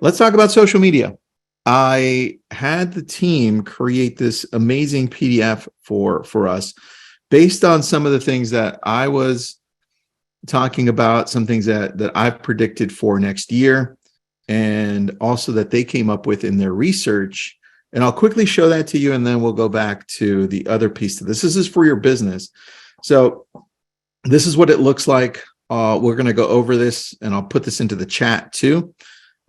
Let's talk about social media. I had the team create this amazing PDF for us based on some of the things that I was talking about, some things that I've predicted for next year, and also that they came up with in their research. And I'll quickly show that to you, and then we'll go back to the other piece of this. This is for your business. So this is what it looks like. We're going to go over this, and I'll put this into the chat too.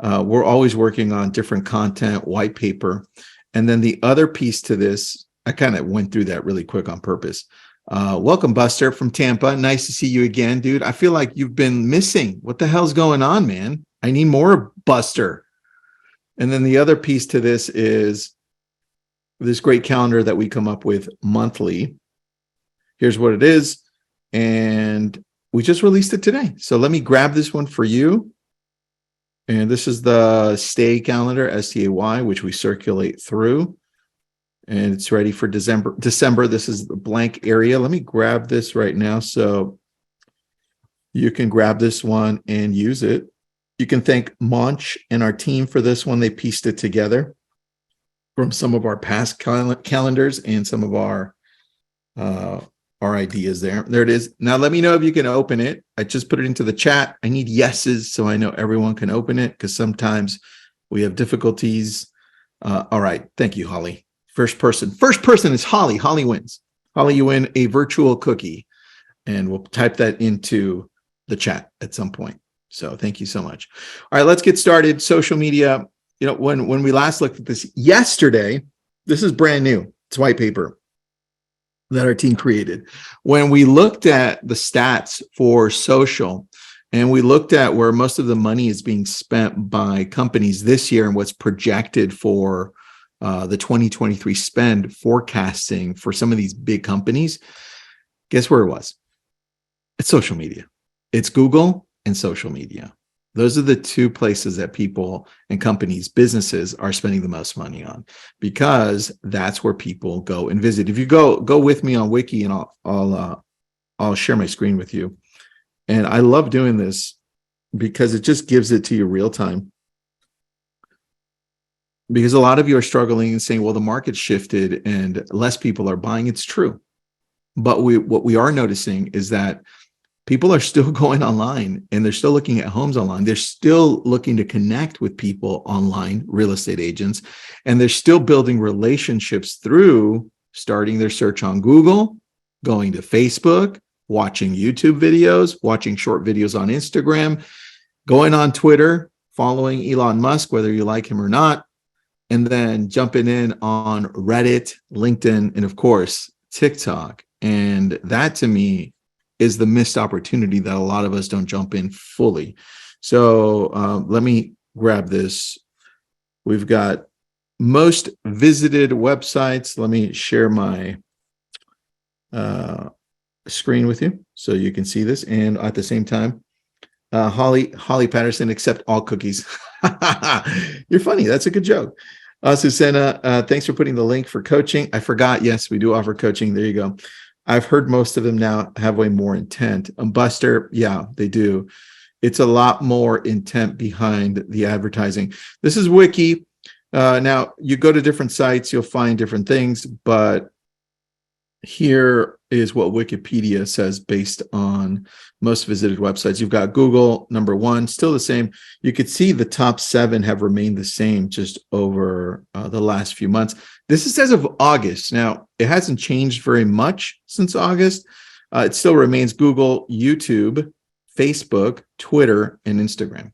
We're always working on different content, white paper. And then the other piece to this, I kind of went through that really quick on purpose. Welcome, Buster from Tampa. Nice to see you again, dude. I feel like you've been missing. What the hell's going on, man? I need more Buster. And then the other piece to this is this great calendar that we come up with monthly. Here's what it is. And we just released it today. So let me grab this one for you. And this is the Stay calendar, S-T-A-Y, which we circulate through. And it's ready for December. This is the blank area. Let me grab this right now so you can grab this one and use it. You can thank Monch and our team for this one. They pieced it together from some of our past calendars and some of our ideas there. There it is. Now, let me know if you can open it. I just put it into the chat. I need yeses so I know everyone can open it because sometimes we have difficulties. All right. Thank you, Holly. First person is Holly. Holly wins. Holly, you win a virtual cookie. And we'll type that into the chat at some point. So thank you so much. All right, let's get started. Social media. You know, when we last looked at this yesterday, this is brand new. It's white paper that our team created. When we looked at the stats for social, and we looked at where most of the money is being spent by companies this year and what's projected for the 2023 spend forecasting for some of these big companies, guess where it was? It's social media. It's Google and social media. Those are the two places that people and companies, businesses are spending the most money on because that's where people go and visit. If you go with me on Wiki, and I'll share my screen with you. And I love doing this because it just gives it to you real time. Because a lot of you are struggling and saying, well, the market shifted and less people are buying. It's true. But what we are noticing is that people are still going online and they're still looking at homes online. They're still looking to connect with people online, real estate agents, and they're still building relationships through starting their search on Google, going to Facebook, watching YouTube videos, watching short videos on Instagram, going on Twitter, following Elon Musk, whether you like him or not, and then jumping in on Reddit, LinkedIn, and of course, TikTok. And that to me is the missed opportunity that a lot of us don't jump in fully. So let me grab this. We've got most visited websites. Let me share my screen with you so you can see this. And at the same time, Holly Patterson, accept all cookies. You're funny. That's a good joke. Susanna, thanks for putting the link for coaching. I forgot. Yes, we do offer coaching. There you go. I've heard most of them now have way more intent. Buster, yeah, they do. It's a lot more intent behind the advertising. This is Wiki. Now, you go to different sites, you'll find different things, but here is what Wikipedia says based on most visited websites. You've got Google, number one, still the same. You could see the top 7 have remained the same just over the last few months. This is as of August. Now, it hasn't changed very much since August. It still remains Google, YouTube, Facebook, Twitter, and Instagram,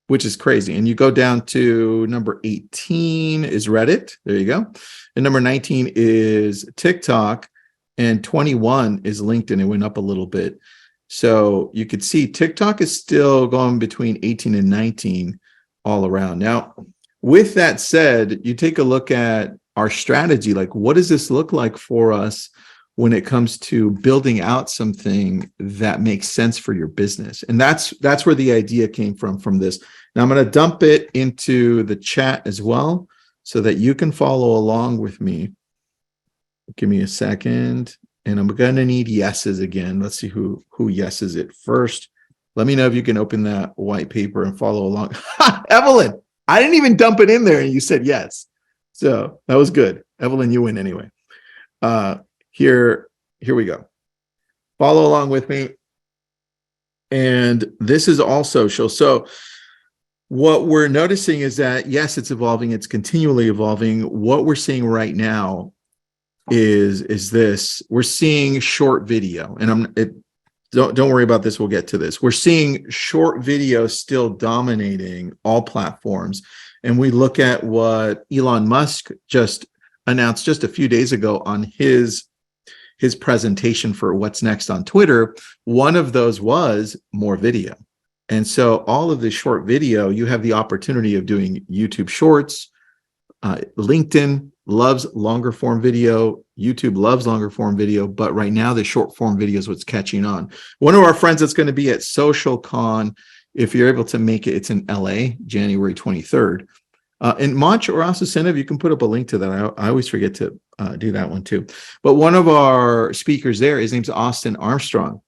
which is crazy. And you go down to number 18 is Reddit. There you go. And number 19 is TikTok. And 21 is LinkedIn. It went up a little bit. So you could see TikTok is still going between 18 and 19 all around. Now, with that said, you take a look at our strategy. Like, what does this look like for us when it comes to building out something that makes sense for your business? And that's where the idea came from this. Now, I'm going to dump it into the chat as well so that you can follow along with me. Give me a second, and I'm going to need yeses again. Let's see who yeses it first. Let me know if you can open that white paper and follow along. Evelyn, I didn't even dump it in there and you said yes. So that was good. Evelyn, you win anyway. Here we go. Follow along with me. And this is also show. So what we're noticing is that, yes, it's evolving. It's continually evolving. What we're seeing right now is this. We're seeing short video. And don't worry about this. We'll get to this. We're seeing short video still dominating all platforms. And we look at what Elon Musk just announced just a few days ago on his presentation for what's next on Twitter. One of those was more video. And so all of this short video, you have the opportunity of doing YouTube Shorts. LinkedIn loves longer form video. YouTube loves longer form video. But right now, the short form video is what's catching on. One of our friends that's going to be at SocialCon, if you're able to make it, it's in LA, January 23rd. In Monch or Asusena, you can put up a link to that. I always forget to do that one too. But one of our speakers there, his name's Austin Armstrong,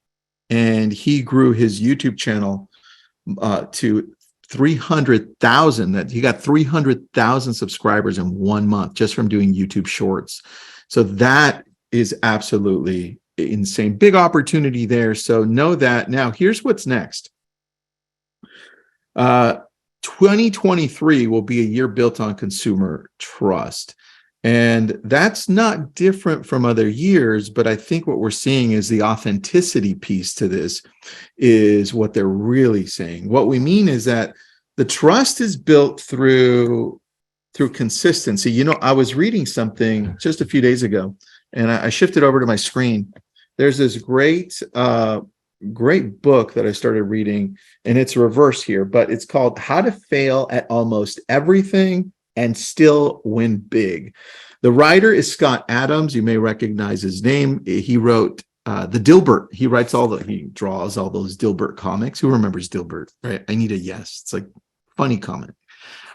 and he grew his YouTube channel to 300,000. That he got 300,000 subscribers in 1 month just from doing YouTube Shorts. So that is absolutely insane. Big opportunity there. So know that. Now, here's what's next. 2023 will be a year built on consumer trust. And that's not different from other years, but I think what we're seeing is the authenticity piece to this is what they're really saying. What we mean is that the trust is built through consistency. You know, I was reading something just a few days ago, and I shifted over to my screen. There's this great book that I started reading, and it's reverse here, but it's called How to Fail at Almost Everything and Still Win Big. The writer is Scott Adams. You may recognize his name. He wrote the Dilbert. He draws all those Dilbert comics. Who remembers Dilbert? Right? I need a yes. It's like funny comic.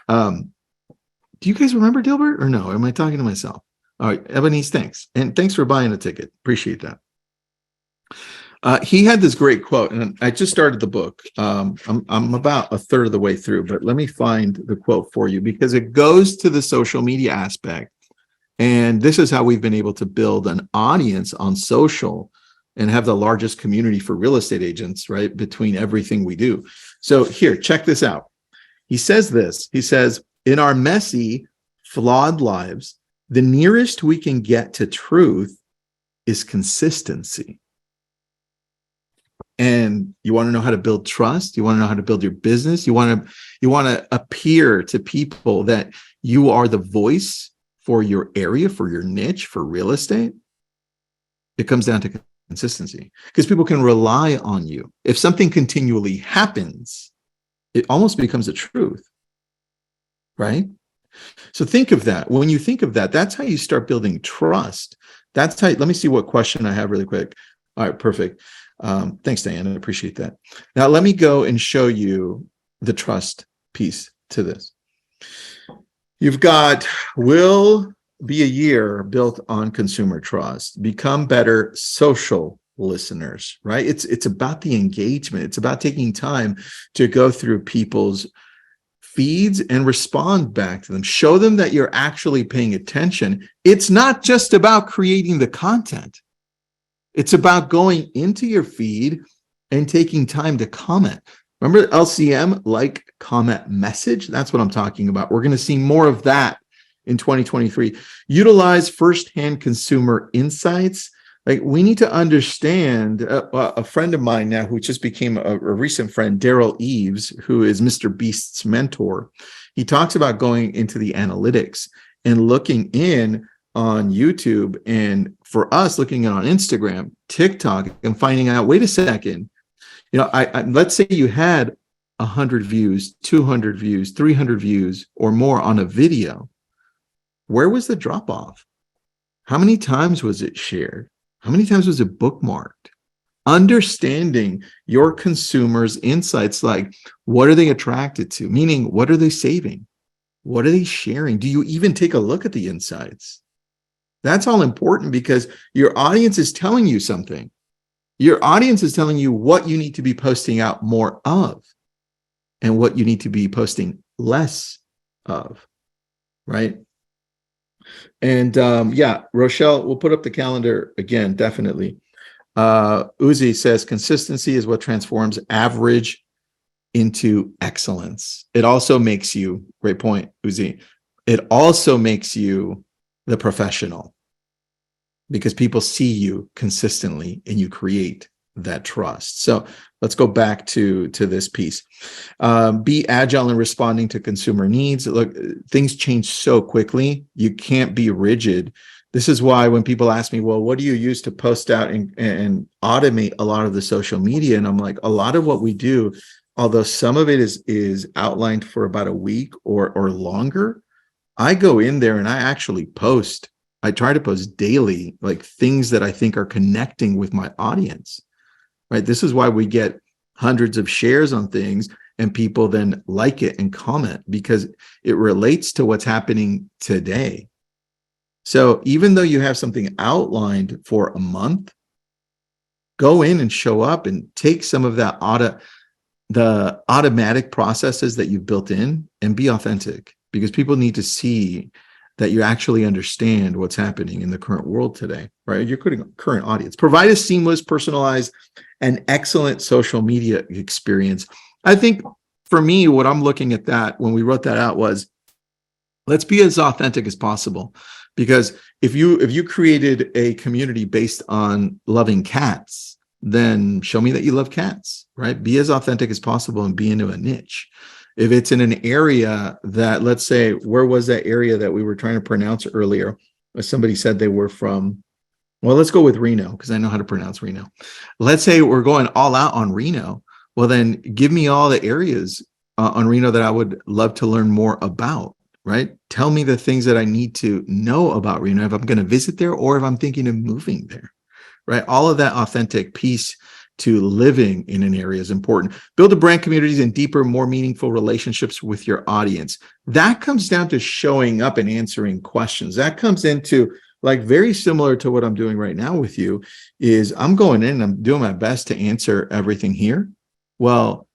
Do you guys remember Dilbert or no? Am I talking to myself? All right, Ebenezer, thanks. And thanks for buying a ticket. Appreciate that. He had this great quote, and I just started the book. I'm about a third of the way through, but let me find the quote for you because it goes to the social media aspect. And this is how we've been able to build an audience on social and have the largest community for real estate agents, right, between everything we do. So here, check this out. He says this. He says, in our messy, flawed lives, the nearest we can get to truth is consistency. And you want to know how to build trust. You want to know how to build your business. You want to appear to people that you are the voice for your area, for your niche, for real estate. It comes down to consistency because people can rely on you. If something continually happens, it almost becomes a truth, right? So think of that. When you think of that, that's how you start building trust. That's how. Let me see what question I have really quick. All right, perfect. Thanks, Diana. I appreciate that. Now, let me go and show you the trust piece to this. You've got, will be a year built on consumer trust. Become better social listeners, right? It's about the engagement. It's about taking time to go through people's feeds and respond back to them. Show them that you're actually paying attention. It's not just about creating the content. It's about going into your feed and taking time to comment. Remember LCM, like, comment, message? That's what I'm talking about. We're going to see more of that in 2023. Utilize firsthand consumer insights. Like, we need to understand, a friend of mine now who just became a recent friend, Daryl Eves, who is Mr. Beast's mentor. He talks about going into the analytics and looking in on YouTube, and for us looking at on Instagram, TikTok, and finding out, wait a second, you know, I let's say you had 100 views, 200 views, 300 views or more on a video. Where was the drop off? How many times was it shared? How many times was it bookmarked? Understanding your consumers' insights, like what are they attracted to? Meaning, what are they saving? What are they sharing? Do you even take a look at the insights? That's all important because your audience is telling you something. Your audience is telling you what you need to be posting out more of and what you need to be posting less of, right? And yeah, Rochelle, we'll put up the calendar again, definitely. Uzi says consistency is what transforms average into excellence. It also makes you, great point, Uzi. It also makes you the professional because people see you consistently and you create that trust. So let's go back to this piece. Be agile in responding to consumer needs. Look, things change so quickly. You can't be rigid. This is why when people ask me, well, what do you use to post out and automate a lot of the social media? And I'm like, a lot of what we do, although some of it is outlined for about a week or longer, I go in there and I actually post. I try to post daily, like things that I think are connecting with my audience, right? This is why we get hundreds of shares on things and people then like it and comment because it relates to what's happening today. So even though you have something outlined for a month, go in and show up and take some of that the automatic processes that you've built in and be authentic because people need to see that you actually understand what's happening in the current world today, right? Your current audience. Provide a seamless, personalized, and excellent social media experience. I think for me, what I'm looking at that when we wrote that out was, let's be as authentic as possible. Because if you created a community based on loving cats, then show me that you love cats, right? Be as authentic as possible and be into a niche. If it's in an area that, let's say, where was that area that we were trying to pronounce earlier? Somebody said they were from, well, let's go with Reno because I know how to pronounce Reno. Let's say we're going all out on Reno. Well, then give me all the areas on Reno that I would love to learn more about, right? Tell me the things that I need to know about Reno if I'm going to visit there or if I'm thinking of moving there, right? All of that authentic piece to living in an area is important. Build a brand communities and deeper, more meaningful relationships with your audience. That comes down to showing up and answering questions. That comes into like very similar to what I'm doing right now with you is I'm going in and I'm doing my best to answer everything here. Well,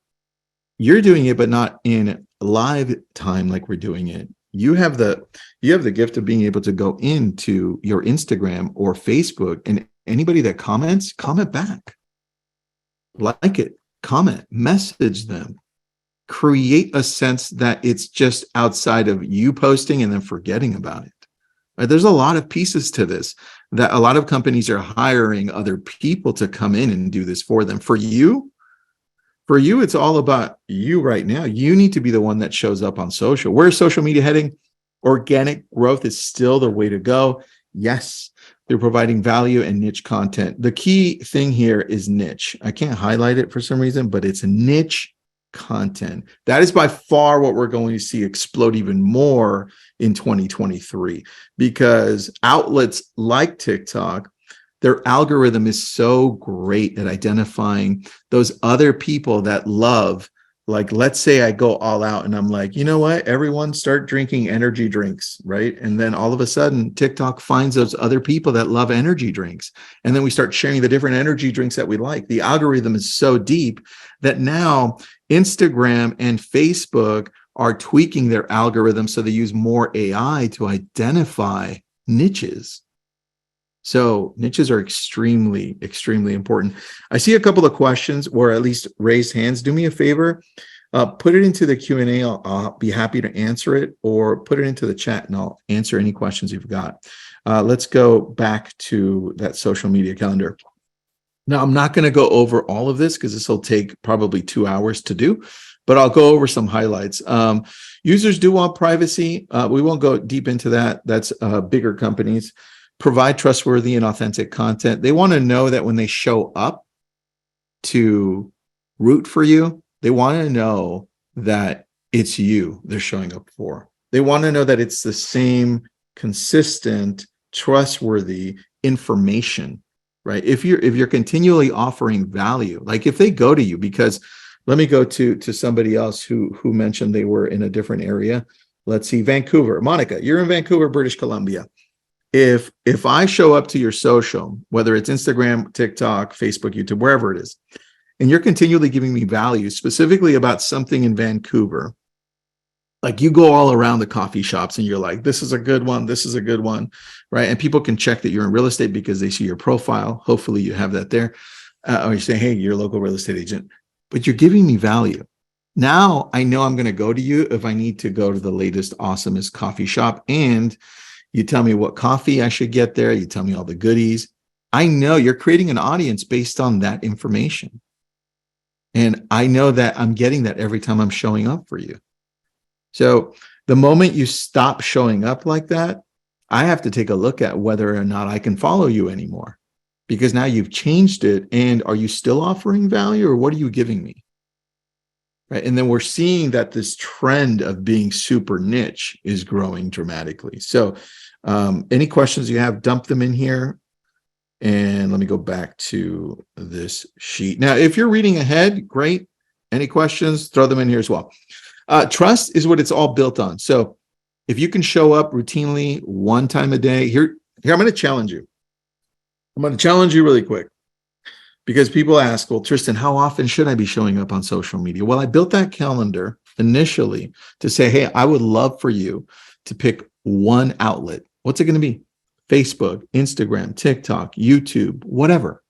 you're doing it, but not in live time like we're doing it. You have the gift of being able to go into your Instagram or Facebook and anybody that comments, comment back. Like it, comment, message them, create a sense that it's just outside of you posting and then forgetting about it. Right? There's a lot of pieces to this that a lot of companies are hiring other people to come in and do this for them. For you, it's all about you right now. You need to be the one that shows up on social. Where's social media heading? Organic growth is still the way to go. Yes, they're providing value and niche content. The key thing here is niche. I can't highlight it for some reason, but it's niche content. That is by far what we're going to see explode even more in 2023 because outlets like TikTok, their algorithm is so great at identifying those other people that love, like, let's say I go all out and I'm like, you know what, everyone start drinking energy drinks, right? And then all of a sudden TikTok finds those other people that love energy drinks. And then we start sharing the different energy drinks that we like. The algorithm is so deep that now Instagram and Facebook are tweaking their algorithm so they use more AI to identify niches. So niches are extremely, extremely important. I see a couple of questions or at least raised hands. Do me a favor, put it into the Q&A. I'll be happy to answer it, or put it into the chat and I'll answer any questions you've got. Let's go back to that social media calendar. Now, I'm not going to go over all of this because this will take probably 2 hours to do, but I'll go over some highlights. Users do want privacy. We won't go deep into that. That's bigger companies. Provide trustworthy and authentic content. They want to know that when they show up to root for you, they want to know that it's you they're showing up for. They want to know that it's the same consistent, trustworthy information, right? If you're continually offering value, like if they go to you, because let me go to somebody else who mentioned they were in a different area. Let's see, Vancouver. Monica, you're in Vancouver, British Columbia. If I show up to your social, whether it's Instagram, TikTok, Facebook, YouTube, wherever it is, and you're continually giving me value specifically about something in Vancouver, Like you go all around the coffee shops and you're like, this is a good one. This is a good one. Right. And people can check that you're in real estate because they see your profile. Hopefully you have that there. Or you say, hey, you're a local real estate agent, but you're giving me value. Now I know I'm going to go to you if I need to go to the latest, awesomest coffee shop. And you tell me what coffee I should get there. You tell me all the goodies. I know you're creating an audience based on that information. And I know that I'm getting that every time I'm showing up for you. So the moment you stop showing up like that, I have to take a look at whether or not I can follow you anymore, because now you've changed it. And are you still offering value, or what are you giving me? Right. And then we're seeing that this trend of being super niche is growing dramatically. So any questions you have, dump them in here. And let me go back to this sheet. Now, if you're reading ahead, great. Any questions, throw them in here as well. Trust is what it's all built on. So if you can show up routinely one time a day, here I'm going to challenge you. I'm going to challenge you really quick, because people ask, well, Tristan, how often should I be showing up on social media? Well, I built that calendar initially to say, hey, I would love for you to pick one outlet. What's it going to be? Facebook, Instagram, TikTok, YouTube, whatever.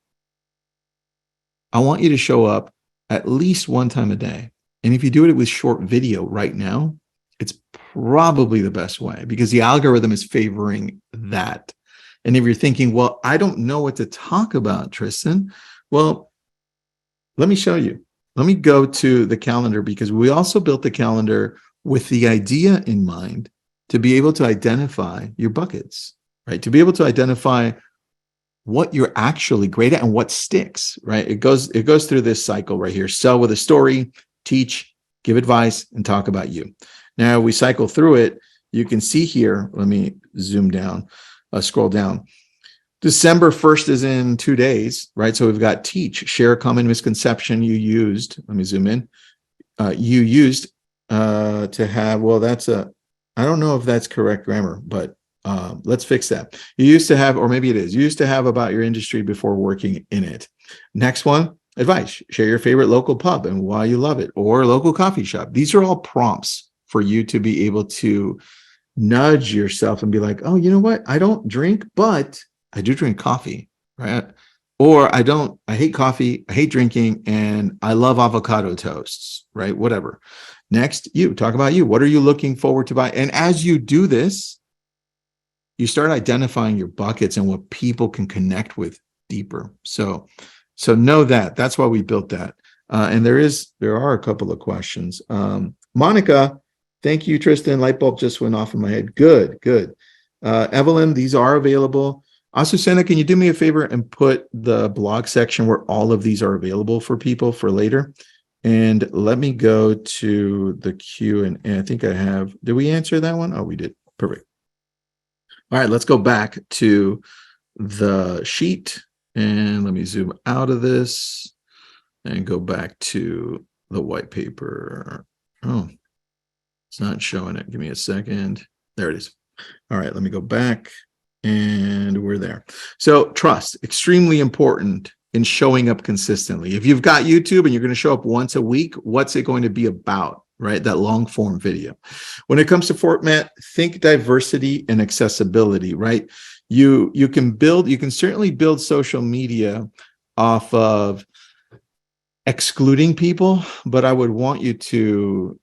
I want you to show up at least one time a day. And if you do it with short video right now, it's probably the best way, because the algorithm is favoring that. And if you're thinking, well, I don't know what to talk about, Tristan, well, let me show you. Let me go to the calendar, because we also built the calendar with the idea in mind to be able to identify your buckets, right? To be able to identify what you're actually great at and what sticks, right? It goes through this cycle right here. Sell with a story, teach, give advice, and talk about you. Now we cycle through it. You can see here, let me zoom down, scroll down. December 1st is in 2 days, right? So we've got teach, share a common misconception you used. Let me zoom in. You used to have, well, I don't know if that's correct grammar, but let's fix that. You used to have, or maybe it is, you used to have about your industry before working in it. Next one, advice, share your favorite local pub and why you love it, or local coffee shop. These are all prompts for you to be able to nudge yourself and be like, oh, you know what? I don't drink, but I do drink coffee, right? Or I hate coffee, I hate drinking, and I love avocado toasts, right? Whatever. Next, you talk about you. What are you looking forward to buy? And as you do this, you start identifying your buckets and what people can connect with deeper. So know that. That's why we built that. And there are a couple of questions. Monica, thank you, Tristan. Light bulb just went off in my head. Good. Evelyn, these are available. Azucena, can you do me a favor and put the blog section where all of these are available for people for later? And let me go to the Q and I think I have. Did we answer that one? Oh, we did. Perfect. All right, let's go back to the sheet. And let me zoom out of this and go back to the white paper. Oh, it's not showing it. Give me a second. There it is. All right, let me go back and we're there. So trust, extremely important in showing up consistently. If you've got YouTube and you're going to show up once a week, what's it going to be about, right? That long form video. When it comes to format, think diversity and accessibility, right? You can certainly build social media off of excluding people, but I would want you to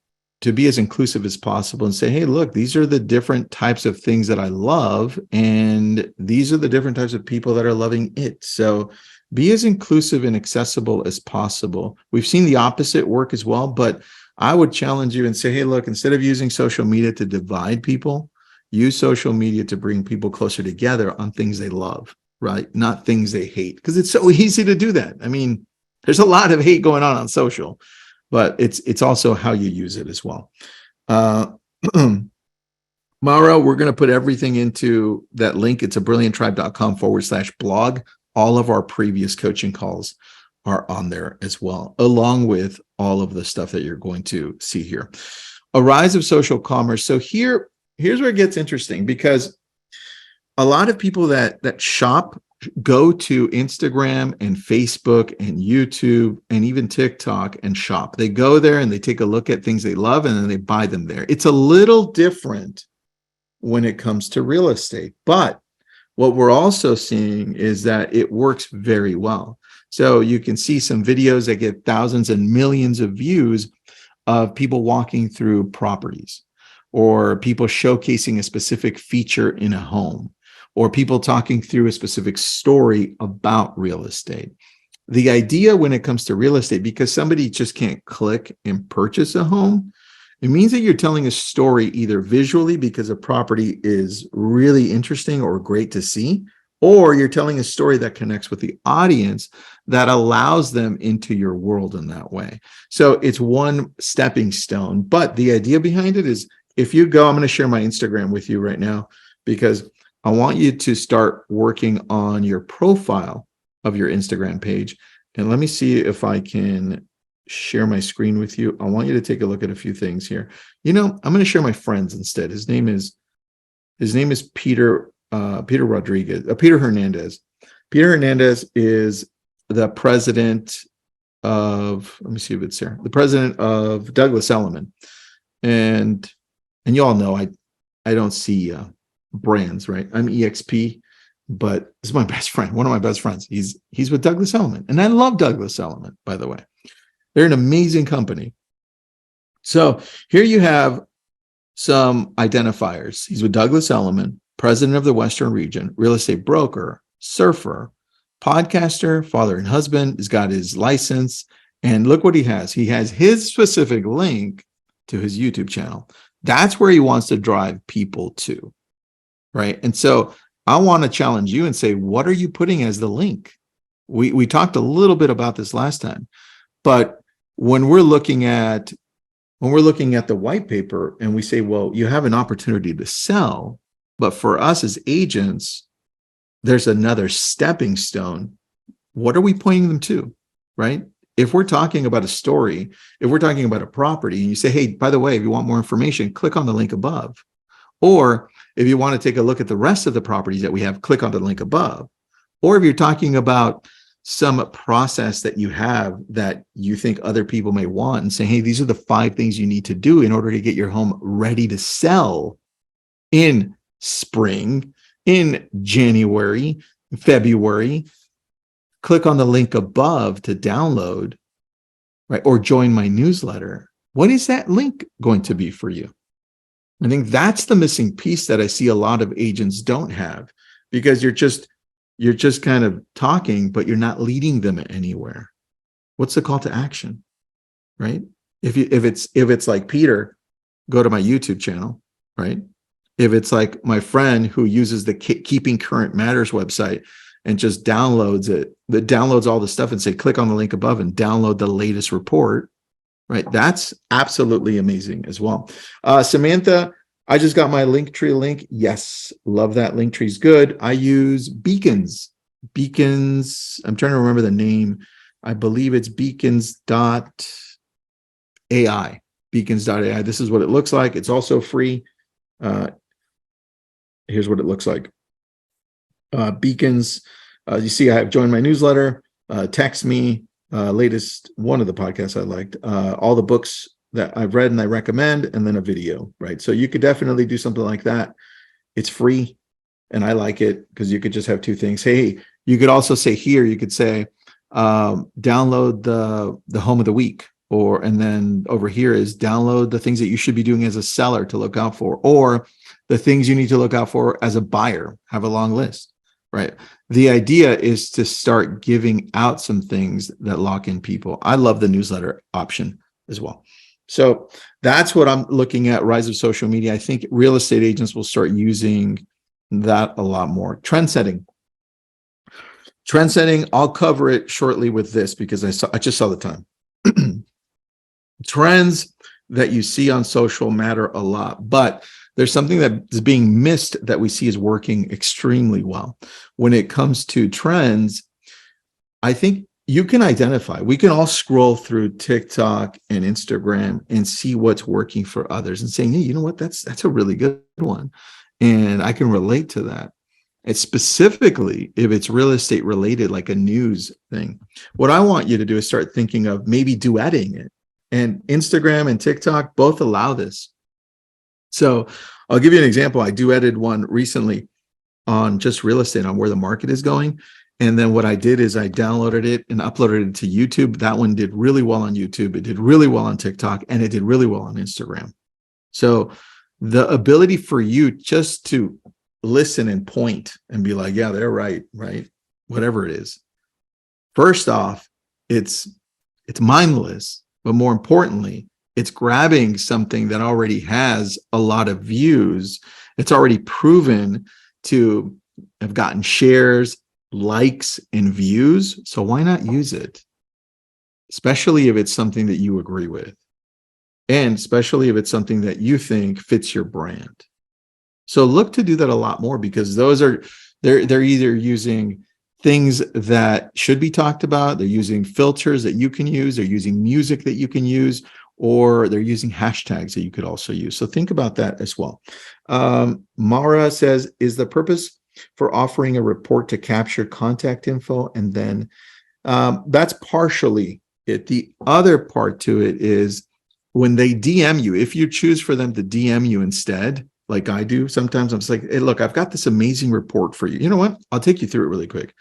be as inclusive as possible and say, hey, look, these are the different types of things that I love, and these are the different types of people that are loving it. So be as inclusive and accessible as possible. We've seen the opposite work as well, but I would challenge you and say, hey, look, instead of using social media to divide people, use social media to bring people closer together on things they love, right? Not things they hate, because it's so easy to do that. I mean, there's a lot of hate going on social, but it's also how you use it as well. Mauro, we're going to put everything into that link. It's abrillianttribe.com/blog. All of our previous coaching calls are on there as well, along with all of the stuff that you're going to see here. A rise of social commerce. So here's where it gets interesting, because a lot of people that shop go to Instagram and Facebook and YouTube and even TikTok and shop. They go there and they take a look at things they love and then they buy them there. It's a little different when it comes to real estate, but what we're also seeing is that it works very well. So you can see some videos that get thousands and millions of views of people walking through properties, or people showcasing a specific feature in a home, or people talking through a specific story about real estate. The idea when it comes to real estate, because somebody just can't click and purchase a home, it means that you're telling a story either visually because a property is really interesting or great to see, or you're telling a story that connects with the audience that allows them into your world in that way. So it's one stepping stone, but the idea behind it is, if you go, I'm going to share my Instagram with you right now, because I want you to start working on your profile of your Instagram page. And let me see if I can share my screen with you. I want you to take a look at a few things here. I'm going to share my friends instead. His name is Peter Hernandez. Peter Hernandez is the president of, let me see if it's here, the president of Douglas Elliman. And you all know I don't see brands, right? I'm EXP, but this is my best friend, one of my best friends. He's with Douglas Elliman, and I love Douglas Elliman, by the way. They're an amazing company. So here you have some identifiers. He's with Douglas Elliman, president of the Western region, real estate broker, surfer, podcaster, father and husband. He's got his license. And look what he has. He has his specific link to his YouTube channel. That's where he wants to drive people to, right? And so I want to challenge you and say, what are you putting as the link? We talked a little bit about this last time, but when we're looking at the white paper and we say, well, you have an opportunity to sell, but for us as agents, there's another stepping stone. What are we pointing them to, right? If we're talking about a story, if we're talking about a property, and you say, hey, by the way, if you want more information, click on the link above. Or if you want to take a look at the rest of the properties that we have, click on the link above. Or if you're talking about some process that you have that you think other people may want, and say, hey, these are the 5 things you need to do in order to get your home ready to sell in spring, in January, February, click on the link above to download, right? Or join my newsletter. What is that link going to be for you? I think that's the missing piece that I see a lot of agents don't have, because you're just kind of talking, but you're not leading them anywhere. What's the call to action, right? If it's like Peter, go to my YouTube channel, right? If it's like my friend who uses the Keeping Current Matters website and just downloads it, that downloads all the stuff and say, click on the link above and download the latest report, right? That's absolutely amazing as well. Samantha, I just got my Linktree link. Yes, love that. Linktree's good. I use Beacons. I'm trying to remember the name. I believe it's beacons.ai. Beacons.ai. This is what it looks like. It's also free. Here's what it looks like. Beacons. You see, I have joined my newsletter. Text me. Latest one of the podcasts I liked. All the books that I've read and I recommend, and then a video, right? So you could definitely do something like that. It's free, and I like it because you could just have 2 things. Hey, you could also say here, you could say, download the home of the week, and then over here is download the things that you should be doing as a seller to look out for, or the things you need to look out for as a buyer. Have a long list, right? The idea is to start giving out some things that lock in people. I love the newsletter option as well. So that's what I'm looking at, rise of social media. I think real estate agents will start using that a lot more. Trendsetting, I'll cover it shortly with this because I just saw the time. Trends that you see on social matter a lot, but there's something that is being missed that we see is working extremely well. When it comes to trends, I think you can identify, we can all scroll through TikTok and Instagram and see what's working for others and saying, hey, you know what, that's a really good one. And I can relate to that. It's specifically if it's real estate related, like a news thing. What I want you to do is start thinking of maybe duetting it. And Instagram and TikTok both allow this. So I'll give you an example. I duetted one recently on just real estate, on where the market is going. And then what I did is I downloaded it and uploaded it to YouTube. That one did really well on YouTube. It did really well on TikTok, and it did really well on Instagram. So the ability for you just to listen and point and be like, yeah, they're right, whatever it is. First off, it's mindless, but more importantly, it's grabbing something that already has a lot of views. It's already proven to have gotten shares, likes, and views. So why not use it? Especially if it's something that you agree with. And especially if it's something that you think fits your brand. So look to do that a lot more, because those are, they're either using things that should be talked about, they're using filters that you can use, they're using music that you can use, or they're using hashtags that you could also use. So think about that as well. Mara says, is the purpose for offering a report to capture contact info? And then that's partially it. The other part to it is when they DM you, if you choose for them to DM you instead, like I do, sometimes I'm just like, hey, look, I've got this amazing report for you. You know what? I'll take you through it really quick.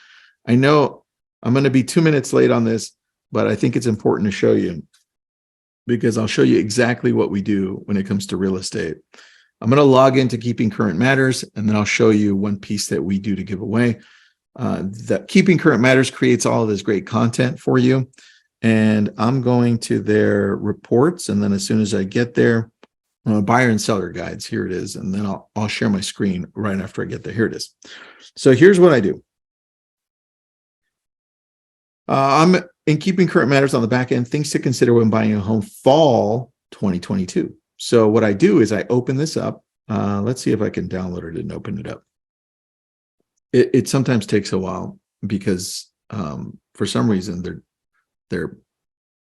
I know I'm going to be 2 minutes late on this, but I think it's important to show you, because I'll show you exactly what we do when it comes to real estate. I'm going to log into Keeping Current Matters, and then I'll show you one piece that we do to give away. That Keeping Current Matters creates all of this great content for you. And I'm going to their reports. And then as soon as I get there, buyer and seller guides, here it is. And then I'll share my screen right after I get there. Here it is. So here's what I do. I'm in Keeping Current Matters on the back end, things to consider when buying a home fall 2022. So what I do is I open this up. Let's see if I can download it and open it up. It sometimes takes a while because for some reason their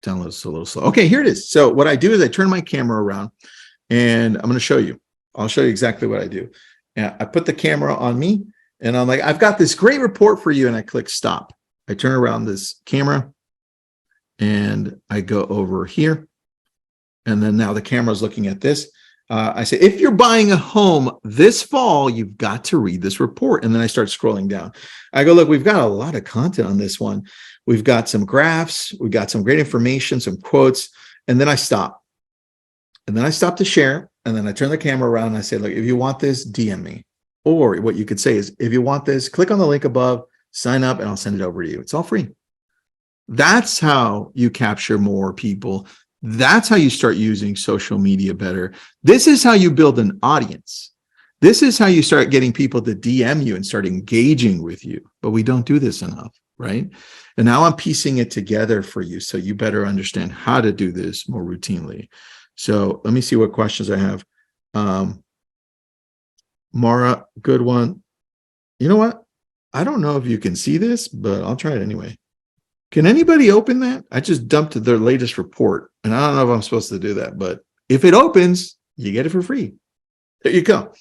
download is a little slow. Okay, here it is. So what I do is I turn my camera around, and I'm going to show you. I'll show you exactly what I do. And I put the camera on me, and I'm like, I've got this great report for you. And I click stop. I turn around this camera, and I go over here. And then now the camera's looking at this. I say, if you're buying a home this fall, you've got to read this report. And then I start scrolling down. I go, look, we've got a lot of content on this one. We've got some graphs. We've got some great information, some quotes. And then I stop. And then I stop to share. And then I turn the camera around and I say, look, if you want this, DM me. Or what you could say is, if you want this, click on the link above, sign up, and I'll send it over to you. It's all free. That's how you capture more people. That's how you start using social media better. This is how you build an audience. This is how you start getting people to DM you and start engaging with you. But we don't do this enough, right? And now I'm piecing it together for you so you better understand how to do this more routinely. So let me see what questions I have. Mara, good one. You know what? I don't know if you can see this, but I'll try it anyway. Can anybody open that? I just dumped their latest report, and I don't know if I'm supposed to do that, but if it opens, you get it for free. There you go.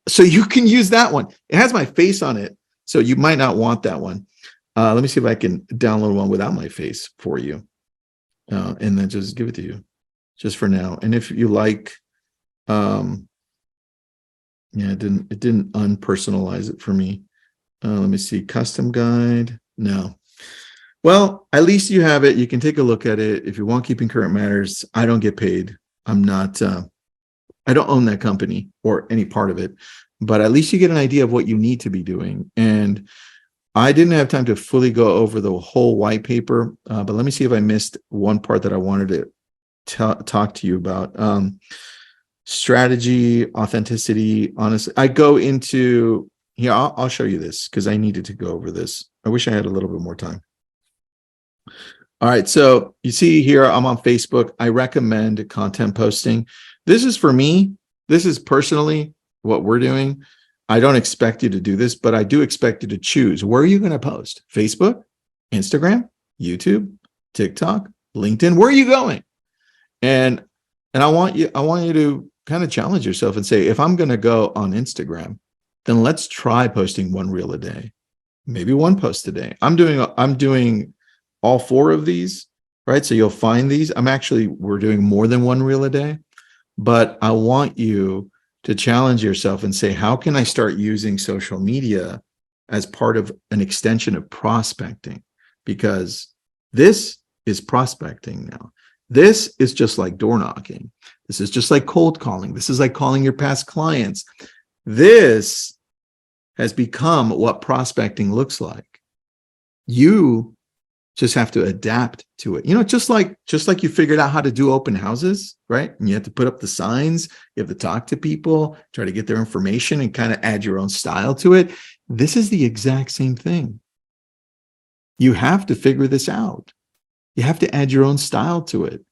So you can use that one. It has my face on it, so you might not want that one. Let me see if I can download one without my face for you, and then just give it to you, just for now. And if you like, yeah, it didn't unpersonalize it for me. Let me see, custom guide. No. Well, at least you have it. You can take a look at it. If you want Keeping Current Matters, I don't get paid. I'm not, I don't own that company or any part of it, but at least you get an idea of what you need to be doing. And I didn't have time to fully go over the whole white paper, but let me see if I missed one part that I wanted to talk to you about. Strategy, authenticity, honestly. I go into, here, I'll show you this because I needed to go over this. I wish I had a little bit more time. All right, so you see here, I'm on Facebook. I recommend content posting. This is for me. This is personally what we're doing. I don't expect you to do this, but I do expect you to choose. Where are you going to post? Facebook, Instagram, YouTube, TikTok, LinkedIn. Where are you going? And I want you to kind of challenge yourself and say, if I'm going to go on Instagram, then let's try posting one reel a day, maybe one post a day. I'm doing all 4 of these, right? So you'll find these. We're doing more than one reel a day, but I want you to challenge yourself and say, how can I start using social media as part of an extension of prospecting? Because this is prospecting now. This is just like door knocking. This is just like cold calling. This is like calling your past clients. This has become what prospecting looks like. You just have to adapt to it. Just like you figured out how to do open houses, right? And you have to put up the signs, you have to talk to people, try to get their information and kind of add your own style to it. This is the exact same thing. You have to figure this out. You have to add your own style to it.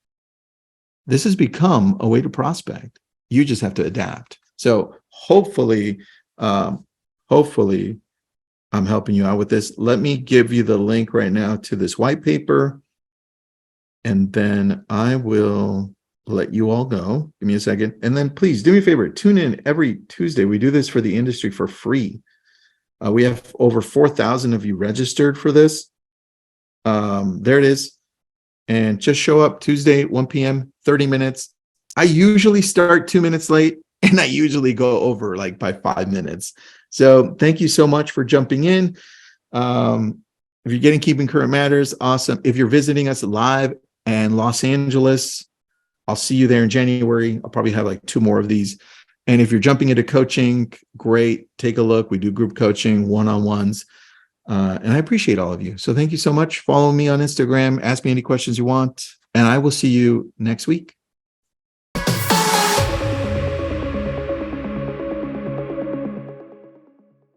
This has become a way to prospect. You just have to adapt. So hopefully I'm helping you out with this. Let me give you the link right now to this white paper, and then I will let you all go. Give me a second. And then please do me a favor, tune in every Tuesday. We do this for the industry for free. We have over 4,000 of you registered for this. There it is. And just show up Tuesday, 1 p.m., 30 minutes. I usually start 2 minutes late, and I usually go over like by 5 minutes. So thank you so much for jumping in. If you're getting Keeping Current Matters, awesome. If you're visiting us live in Los Angeles, I'll see you there in January. I'll probably have like 2 more of these. And if you're jumping into coaching, great. Take a look. We do group coaching, one-on-ones. And I appreciate all of you. So thank you so much. Follow me on Instagram. Ask me any questions you want. And I will see you next week.